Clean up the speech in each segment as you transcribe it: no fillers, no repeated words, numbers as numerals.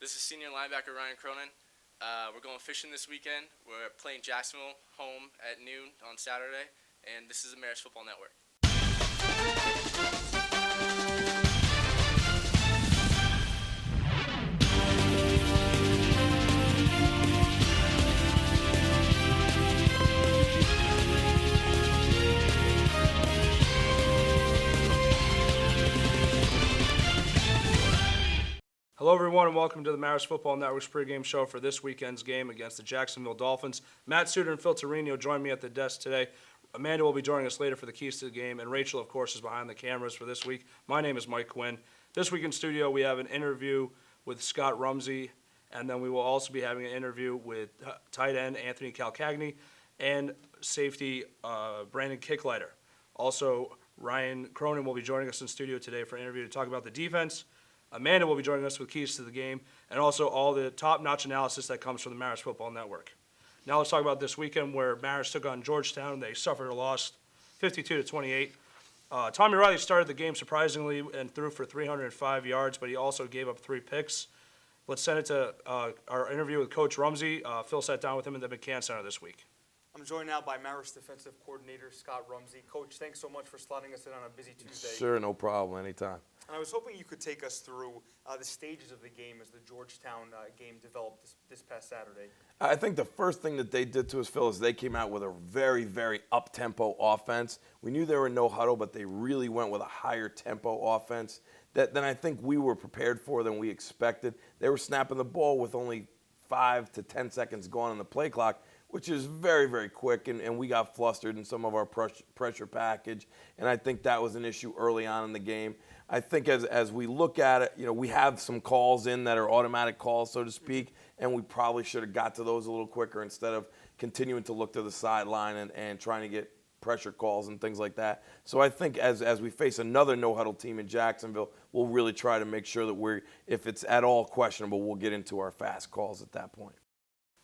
This is senior linebacker Ryan Cronin. We're going fishing this weekend. We're playing Jacksonville home at noon on Saturday, and this is the Mariners Football Network. Hello, everyone, and welcome to the Mariners Football Network's pregame show for this weekend's game against the Jacksonville Dolphins. Matt Suter and Phil Torino join me at the desk today. Amanda will be joining us later for the keys to the game, and Rachel, of course, is behind the cameras for this week. My name is Mike Quinn. This week in studio, we have an interview with Scott Rumsey, and then we will also be having an interview with tight end Anthony Calcagni and safety Brandon Kicklighter. Also, Ryan Cronin will be joining us in studio today for an interview to talk about the defense. Amanda will be joining us with keys to the game and also all the top-notch analysis that comes from the Mariners Football Network. Now let's talk about this weekend where Mariners took on Georgetown. They suffered a loss, 52-28. Tommy Riley started the game surprisingly and threw for 305 yards, but he also gave up 3 picks. Let's send it to our interview with Coach Rumsey. Phil sat down with him in the McCann Center this week. I'm joined now by Mariners defensive coordinator Scott Rumsey. Coach, thanks so much for slotting us in on a busy Tuesday. Sure, no problem, anytime. And I was hoping you could take us through the stages of the game as the Georgetown game developed this past Saturday. I think the first thing that they did to us, Phil, is they came out with a very, very up-tempo offense. We knew they were no huddle, but they really went with a higher tempo offense than I think we were prepared for, than we expected. They were snapping the ball with only 5 to 10 seconds gone on the play clock, which is very, very quick, and we got flustered in some of our pressure package, and I think that was an issue early on in the game. I think as we look at it, we have some calls in that are automatic calls, so to speak, and we probably should have got to those a little quicker instead of continuing to look to the sideline and trying to get pressure calls and things like that. So I think as we face another no-huddle team in Jacksonville, we'll really try to make sure that if it's at all questionable, we'll get into our fast calls at that point.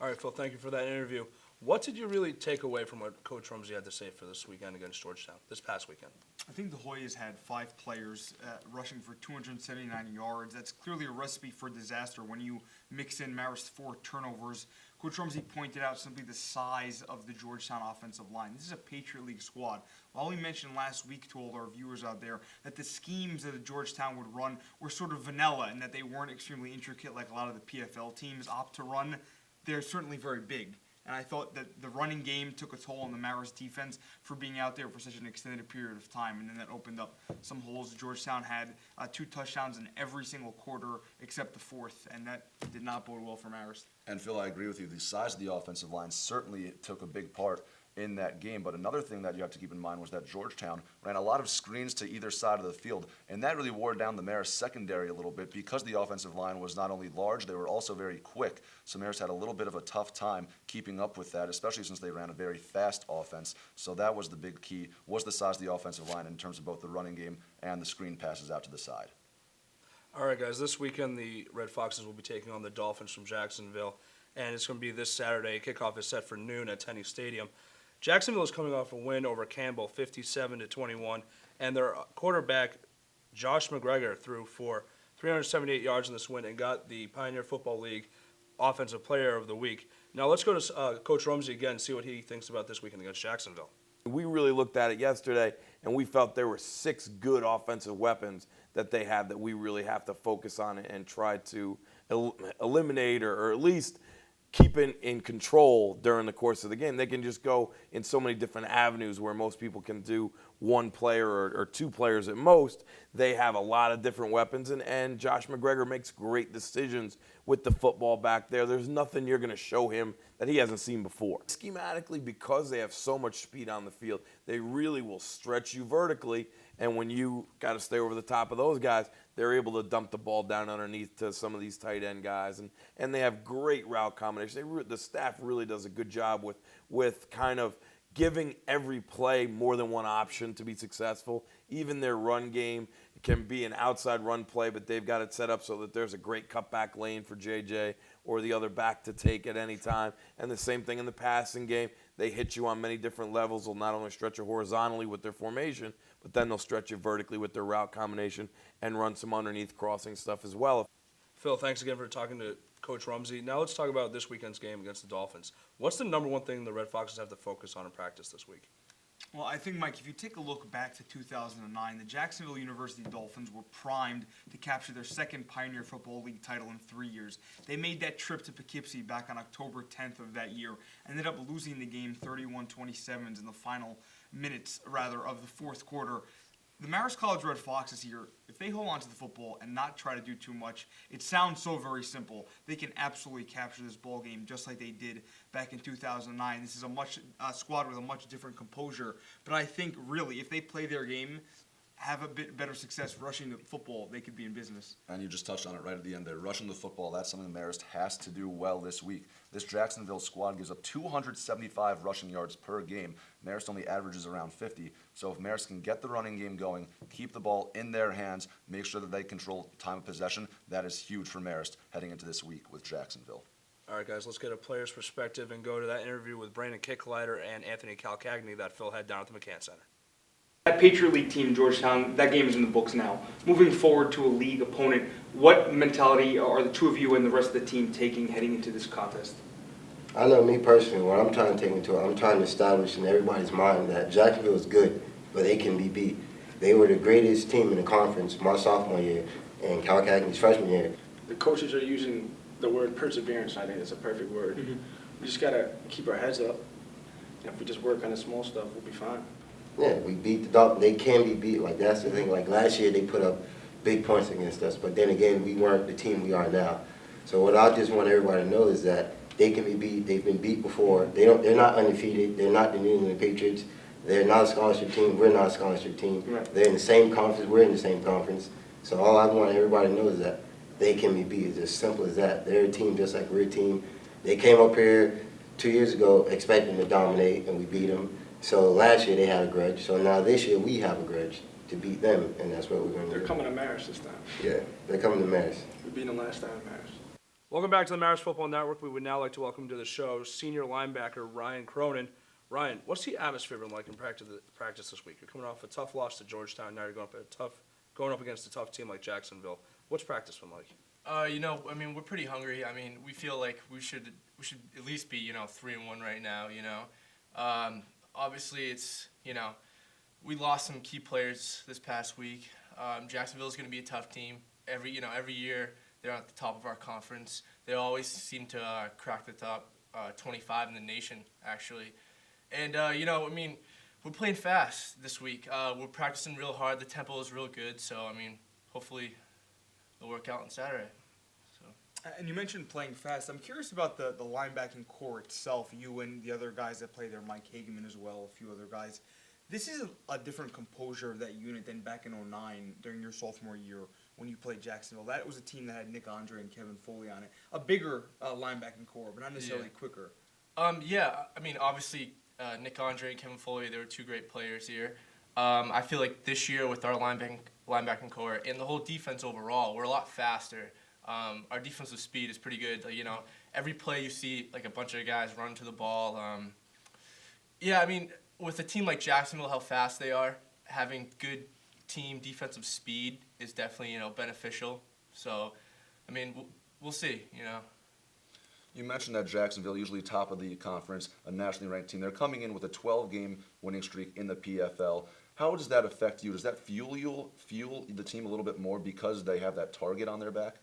All right, Phil, thank you for that interview. What did you really take away from what Coach Rumsey had to say for this weekend against Georgetown, this past weekend? I think the Hoyas had 5 players rushing for 279 yards. That's clearly a recipe for disaster when you mix in Mariners' 4 turnovers. Coach Rumsey pointed out simply the size of the Georgetown offensive line. This is a Patriot League squad. While we mentioned last week to all our viewers out there that the schemes that the Georgetown would run were sort of vanilla and that they weren't extremely intricate like a lot of the PFL teams opt to run, they're certainly very big. And I thought that the running game took a toll on the Mariners defense for being out there for such an extended period of time. And then that opened up some holes. Georgetown had 2 touchdowns in every single quarter except the 4th, and that did not bode well for Mariners. And Phil, I agree with you. The size of the offensive line certainly took a big part in that game. But another thing that you have to keep in mind was that Georgetown ran a lot of screens to either side of the field, and that really wore down the Mariners secondary a little bit because the offensive line was not only large, they were also very quick. So Mariners had a little bit of a tough time keeping up with that, especially since they ran a very fast offense. So that was the big key, was the size of the offensive line in terms of both the running game and the screen passes out to the side. All right, guys, this weekend the Red Foxes will be taking on the Dolphins from Jacksonville, and it's going to be this Saturday. Kickoff is set for noon at Tenney Stadium. Jacksonville is coming off a win over Campbell, 57-21, and their quarterback, Josh McGregor, threw for 378 yards in this win and got the Pioneer Football League Offensive Player of the Week. Now let's go to Coach Rumsey again and see what he thinks about this weekend against Jacksonville. We really looked at it yesterday, and we felt there were 6 good offensive weapons that they have that we really have to focus on and try to eliminate or at least keep in control during the course of the game. They can just go in so many different avenues where most people can do 1 player or 2 players at most. They have a lot of different weapons, and Josh McGregor makes great decisions with the football back there. There's nothing you're going to show him that he hasn't seen before. Schematically, because they have so much speed on the field, they really will stretch you vertically, and when you got to stay over the top of those guys, they're able to dump the ball down underneath to some of these tight end guys, and they have great route combinations. The staff really does a good job with kind of giving every play more than one option to be successful. Even their run game can be an outside run play, but they've got it set up so that there's a great cutback lane for JJ or the other back to take at any time. And the same thing in the passing game. They hit you on many different levels. They'll not only stretch you horizontally with their formation, but then they'll stretch you vertically with their route combination and run some underneath crossing stuff as well. Phil, thanks again for talking to Coach Rumsey. Now let's talk about this weekend's game against the Dolphins. What's the number one thing the Red Foxes have to focus on in practice this week? Well, I think, Mike, if you take a look back to 2009, the Jacksonville University Dolphins were primed to capture their second Pioneer Football League title in 3 years. They made that trip to Poughkeepsie back on October 10th of that year, ended up losing the game 31-27 in the final minutes, of the fourth quarter. The Marist College Red Foxes here, if they hold on to the football and not try to do too much, it sounds so very simple. They can absolutely capture this ball game just like they did back in 2009. This is a squad with a much different composure. But I think really, if they play their game, have a bit better success rushing the football, they could be in business. And you just touched on it right at the end there. Rushing the football, that's something Marist has to do well this week. This Jacksonville squad gives up 275 rushing yards per game. Marist only averages around 50. So if Marist can get the running game going, keep the ball in their hands, make sure that they control time of possession, that is huge for Marist heading into this week with Jacksonville. All right, guys, let's get a player's perspective and go to that interview with Brandon Kicklighter and Anthony Calcagni that Phil had down at the McCann Center. That Patriot League team, Georgetown, that game is in the books now. Moving forward to a league opponent, what mentality are the two of you and the rest of the team taking heading into this contest? I know me personally, what I'm trying to take into it, I'm trying to establish in everybody's mind that Jacksonville is good, but they can be beat. They were the greatest team in the conference my sophomore year and Calcagni's freshman year. The coaches are using the word perseverance, and I think it's a perfect word. We just got to keep our heads up. And if we just work on the small stuff, we'll be fine. Yeah, we beat the Dolphins. They can be beat. Like, that's the thing. Like, last year they put up big points against us, but then again, we weren't the team we are now. So what I just want everybody to know is that they can be beat. They've been beat before. They're not undefeated. They're not the New England Patriots. They're not a scholarship team. We're not a scholarship team. Right. They're in the same conference. We're in the same conference. So all I want everybody to know is that they can be beat. It's as simple as that. They're a team just like we're a team. They came up here 2 years ago expecting to dominate, and we beat them. So last year they had a grudge. So now this year we have a grudge to beat them, and that's what we're going to do. They're coming to Marist this time. Yeah, they're coming to Marist. We beat them last time at Marist. Welcome back to the Marist Football Network. We would now like to welcome to the show senior linebacker Ryan Cronin. Ryan, what's the atmosphere been like in practice this week? You're coming off a tough loss to Georgetown. Now you're going up against a tough team like Jacksonville. What's practice been like? We're pretty hungry. We feel like we should at least be 3-1 right now. Obviously it's we lost some key players this past week. Jacksonville is going to be a tough team. Every year they're at the top of our conference. They always seem to crack the top 25 in the nation actually. And we're playing fast this week. We're practicing real hard. The tempo is real good. So hopefully it'll work out on Saturday. And you mentioned playing fast. I'm curious about the linebacking core itself, you and the other guys that play there, Mike Hageman as well, a few other guys. This is a different composure of that unit than back in 2009 during your sophomore year when you played Jacksonville. That was a team that had Nick Andre and Kevin Foley on it. A bigger linebacking core, but not necessarily quicker. Obviously Nick Andre and Kevin Foley, they were two great players here. I feel like this year with our linebacking core and the whole defense overall, we're a lot faster. Our defensive speed is pretty good. Every play you see a bunch of guys run to the ball. With a team like Jacksonville, how fast they are, having good team defensive speed is definitely beneficial. So, we'll see. You mentioned that Jacksonville, usually top of the conference, a nationally ranked team. They're coming in with a 12-game winning streak in the PFL. How does that affect you? Does that fuel the team a little bit more because they have that target on their back?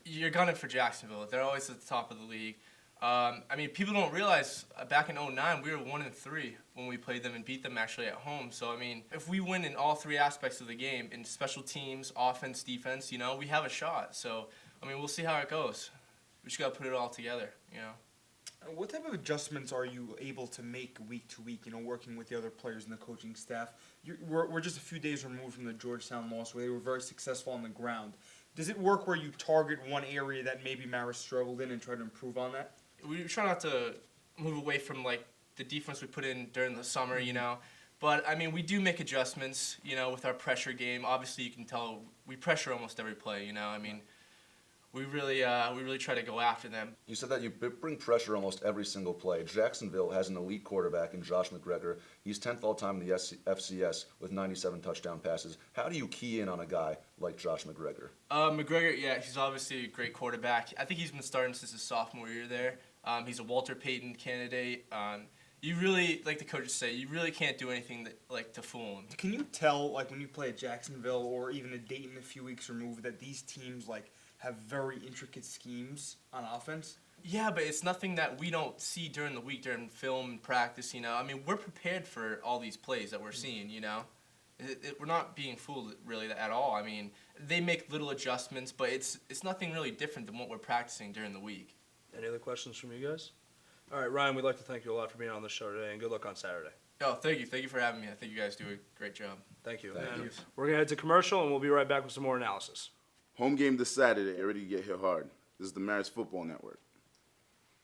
You're gunning for Jacksonville. They're always at the top of the league. People don't realize back in 2009 we were 1-3 when we played them and beat them actually at home. So if we win in all three aspects of the game, in special teams, offense, defense, we have a shot. So we'll see how it goes. We just got to put it all together. What type of adjustments are you able to make week to week, working with the other players and the coaching staff? We're just a few days removed from the Georgetown loss where they were very successful on the ground. Does it work where you target one area that maybe Marist struggled in and try to improve on that? We try not to move away from the defense we put in during the summer, But we do make adjustments, with our pressure game. Obviously, you can tell we pressure almost every play, we really try to go after them. You said that you bring pressure almost every single play. Jacksonville has an elite quarterback in Josh McGregor. He's 10th all-time in the FCS with 97 touchdown passes. How do you key in on a guy like Josh McGregor? McGregor, yeah, he's obviously a great quarterback. I think he's been starting since his sophomore year there. He's a Walter Payton candidate. You really, like the coaches say, you really can't do anything to fool him. Can you tell, like, when you play at Jacksonville or even a Dayton a few weeks removed, that these teams, like, have very intricate schemes on offense? Yeah, but it's nothing that we don't see during the week, during film and practice, you know. I mean, we're prepared for all these plays that we're seeing, you know. We're not being fooled really at all. I mean, they make little adjustments, but it's nothing really different than what we're practicing during the week. Any other questions from you guys? All right, Ryan, we'd like to thank you a lot for being on the show today, and good luck on Saturday. Oh, thank you. Thank you for having me. I think you guys do a great job. Thank you. Thank And you. we're going to head to commercial, and we'll be right back with some more analysis. Home game this Saturday, ready to get hit hard. This is the Marist Football Network.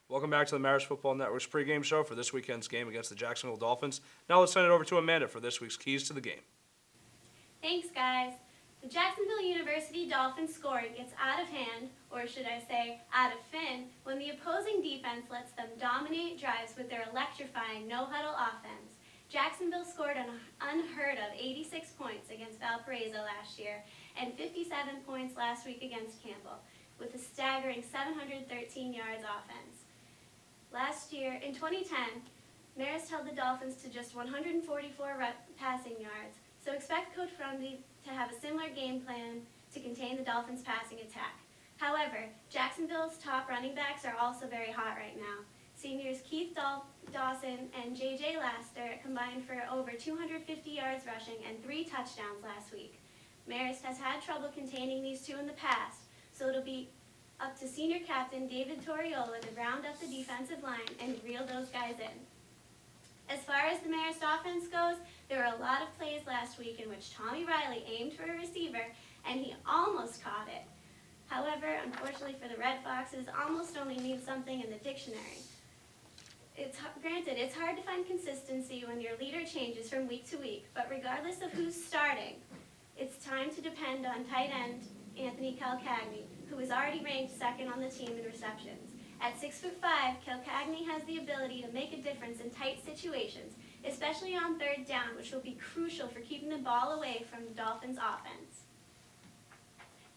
Welcome back to the Marist Football Network's pregame show for this weekend's game against the Jacksonville Dolphins. Now let's send it over to Amanda for this week's Keys to the Game. Thanks, guys. The Jacksonville University Dolphins scoring gets out of hand, or should I say, out of fin, when the opposing defense lets them dominate drives with their electrifying no-huddle offense. Jacksonville scored an unheard of 86 points against Valparaiso last year and 57 points last week against Campbell, with a staggering 713 yards offense. Last year, in 2010, Marist held the Dolphins to just 144 passing yards, so expect Coach Brumby to have a similar game plan to contain the Dolphins' passing attack. However, Jacksonville's top running backs are also very hot right now. Seniors Keith Dawson and J.J. Laster combined for over 250 yards rushing and 3 touchdowns last week. Marist has had trouble containing these two in the past, so it'll be up to senior captain David Toriola to round up the defensive line and reel those guys in. As far as the Marist offense goes, there were a lot of plays last week in which Tommy Riley aimed for a receiver and he almost caught it. However, unfortunately for the Red Foxes, almost only means something in the dictionary. Granted, it's hard to find consistency when your leader changes from week to week, but regardless of who's starting, it's time to depend on tight end Anthony Calcagney, who is already ranked second on the team in receptions. At 6'5", Calcagney has the ability to make a difference in tight situations, especially on third down, which will be crucial for keeping the ball away from the Dolphins' offense.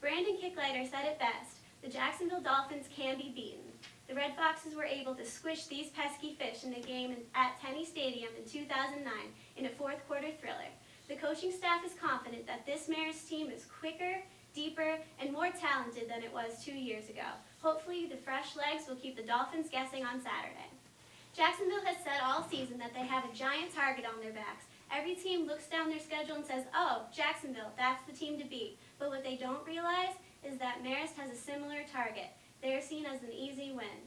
Brandon Kicklighter said it best, the Jacksonville Dolphins can be beaten. The Red Foxes were able to squish these pesky fish in a game at Tenney Stadium in 2009 in a fourth quarter thriller. The coaching staff is confident that this Marist team is quicker, deeper, and more talented than it was 2 years ago. Hopefully, the fresh legs will keep the Dolphins guessing on Saturday. Jacksonville has said all season that they have a giant target on their backs. Every team looks down their schedule and says, oh, Jacksonville, that's the team to beat. But what they don't realize is that Marist has a similar target. They are seen as an easy win.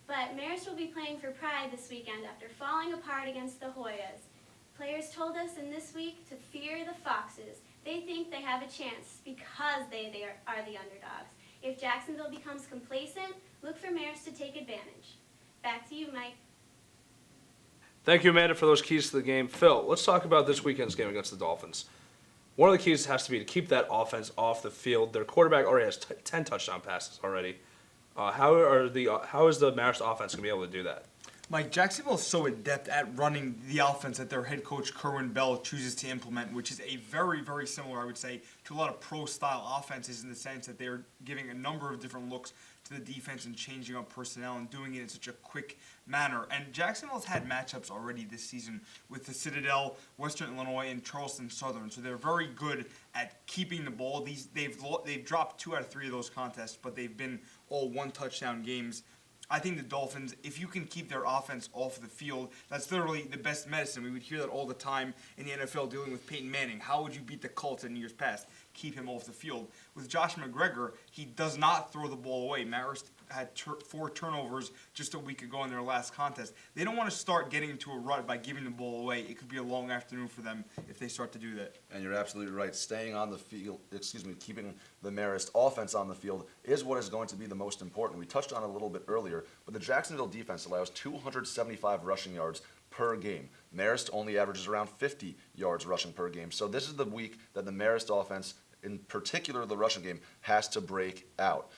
But Marist will be playing for pride this weekend after falling apart against the Hoyas. Players told us in this week to fear the Foxes. They think they have a chance because they are the underdogs. If Jacksonville becomes complacent, look for Marist to take advantage. Back to you, Mike. Thank you, Amanda, for those keys to the game. Phil, let's talk about this weekend's game against the Dolphins. One of the keys has to be to keep that offense off the field. Their quarterback already has 10 touchdown passes already. How is the Marist offense going to be able to do that? Mike, Jacksonville is so adept at running the offense that their head coach, Kerwin Bell, chooses to implement, which is a very, very similar, I would say, to a lot of pro-style offenses in the sense that they're giving a number of different looks to the defense and changing up personnel and doing it in such a quick manner. And Jacksonville's had matchups already this season with the Citadel, Western Illinois, and Charleston Southern. So they're very good at keeping the ball. They've dropped 2 out of 3 of those contests, but they've been all 1-touchdown games. I think the Dolphins, if you can keep their offense off the field, that's literally the best medicine. We would hear that all the time in the NFL dealing with Peyton Manning. How would you beat the Colts in years past? Keep him off the field. With Josh McGregor, he does not throw the ball away. Marist had 4 turnovers just a week ago in their last contest. They don't want to start getting into a rut by giving the ball away. It could be a long afternoon for them if they start to do that. And you're absolutely right. Staying on the field, keeping the Marist offense on the field is what is going to be the most important. We touched on it a little bit earlier, but the Jacksonville defense allows 275 rushing yards per game. Marist only averages around 50 yards rushing per game. So this is the week that the Marist offense, in particular the rushing game, has to break out.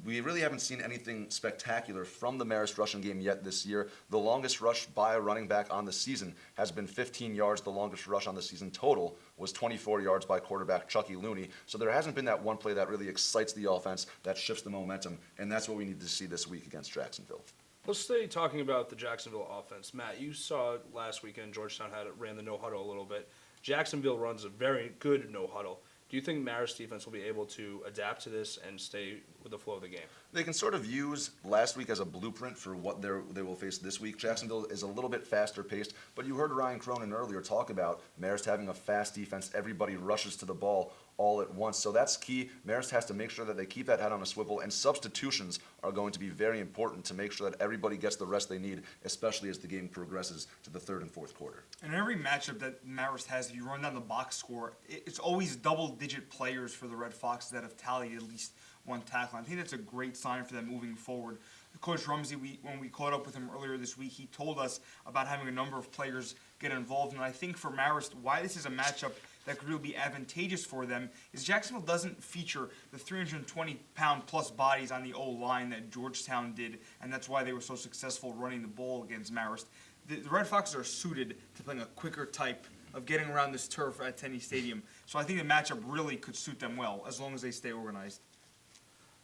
We really haven't seen anything spectacular from the Marist rushing game yet this year. The longest rush by a running back on the season has been 15 yards. The longest rush on the season total was 24 yards by quarterback Chucky Looney. So there hasn't been that one play that really excites the offense, that shifts the momentum, and that's what we need to see this week against Jacksonville. Let's stay talking about the Jacksonville offense. Matt, you saw last weekend Georgetown ran the no huddle a little bit. Jacksonville runs a very good no huddle. Do you think Marist defense will be able to adapt to this and stay with the flow of the game? They can sort of use last week as a blueprint for what they will face this week. Jacksonville is a little bit faster paced, but you heard Ryan Cronin earlier talk about Marist having a fast defense. Everybody rushes to the ball all at once. So that's key. Marist has to make sure that they keep that head on a swivel, and substitutions are going to be very important to make sure that everybody gets the rest they need, especially as the game progresses to the third and fourth quarter. In every matchup that Marist has, if you run down the box score, it's always double-digit players for the Red Foxes that have tallied at least one tackle. I think that's a great sign for them moving forward. Coach Rumsey, when we caught up with him earlier this week, he told us about having a number of players get involved. And I think for Marist, why this is a matchup that could really be advantageous for them is Jacksonville doesn't feature the 320-pound-plus bodies on the O-line that Georgetown did, and that's why they were so successful running the ball against Marist. The Red Foxes are suited to playing a quicker type of getting around this turf at Tenney Stadium. So I think the matchup really could suit them well, as long as they stay organized.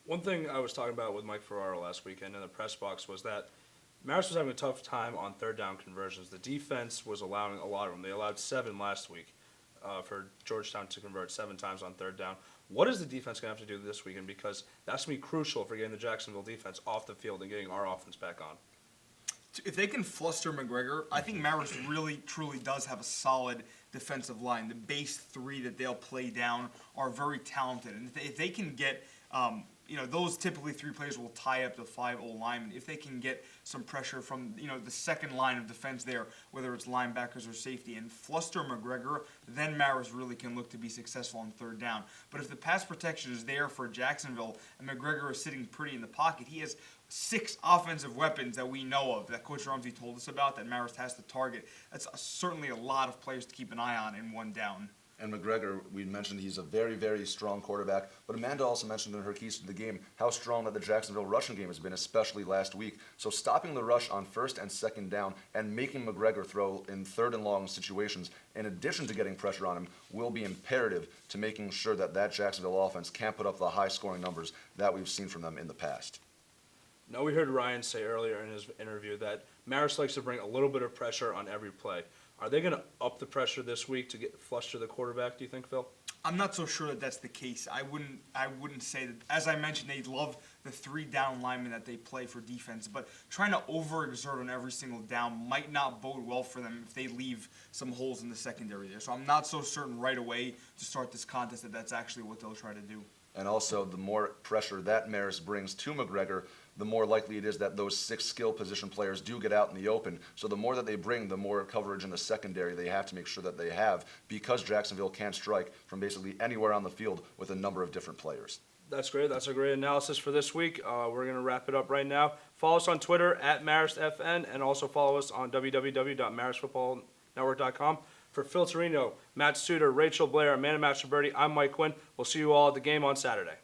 One thing I was talking about with Mike Ferraro last weekend in the press box was that Marist was having a tough time on third down conversions. The defense was allowing a lot of them. They allowed 7 last week for Georgetown to convert 7 times on third down. What is the defense going to have to do this weekend? Because that's going to be crucial for getting the Jacksonville defense off the field and getting our offense back on. If they can fluster McGregor, I think Marist really, truly does have a solid defensive line. The base 3 that they'll play down are very talented. And if they can get those typically 3 players will tie up the 5 O-linemen. If they can get some pressure from, the second line of defense there, whether it's linebackers or safety, and fluster McGregor, then Marist really can look to be successful on third down. But if the pass protection is there for Jacksonville and McGregor is sitting pretty in the pocket, he has 6 offensive weapons that we know of, that Coach Rumsey told us about, that Marist has to target. That's certainly a lot of players to keep an eye on in one down. And McGregor, we mentioned he's a very, very strong quarterback. But Amanda also mentioned in her keys to the game how strong that the Jacksonville rushing game has been, especially last week. So stopping the rush on first and second down and making McGregor throw in third and long situations, in addition to getting pressure on him, will be imperative to making sure that Jacksonville offense can't put up the high-scoring numbers that we've seen from them in the past. Now, we heard Ryan say earlier in his interview that Marist likes to bring a little bit of pressure on every play. Are they going to up the pressure this week to get flush to the quarterback, do you think, Phil? I'm not so sure that that's the case. I wouldn't say that. As I mentioned, they love the 3 down linemen that they play for defense, but trying to overexert on every single down might not bode well for them if they leave some holes in the secondary there. So I'm not so certain right away to start this contest that that's actually what they'll try to do. And also, the more pressure that Marist brings to McGregor, the more likely it is that those 6 skill position players do get out in the open. So the more that they bring, the more coverage in the secondary they have to make sure that they have, because Jacksonville can strike from basically anywhere on the field with a number of different players. That's great. That's a great analysis for this week. We're going to wrap it up right now. Follow us on Twitter at MaristFN, and also follow us on www.maristfootballnetwork.com. For Phil Torino, Matt Suter, Rachel Blair, Amanda Masterberti, I'm Mike Quinn. We'll see you all at the game on Saturday.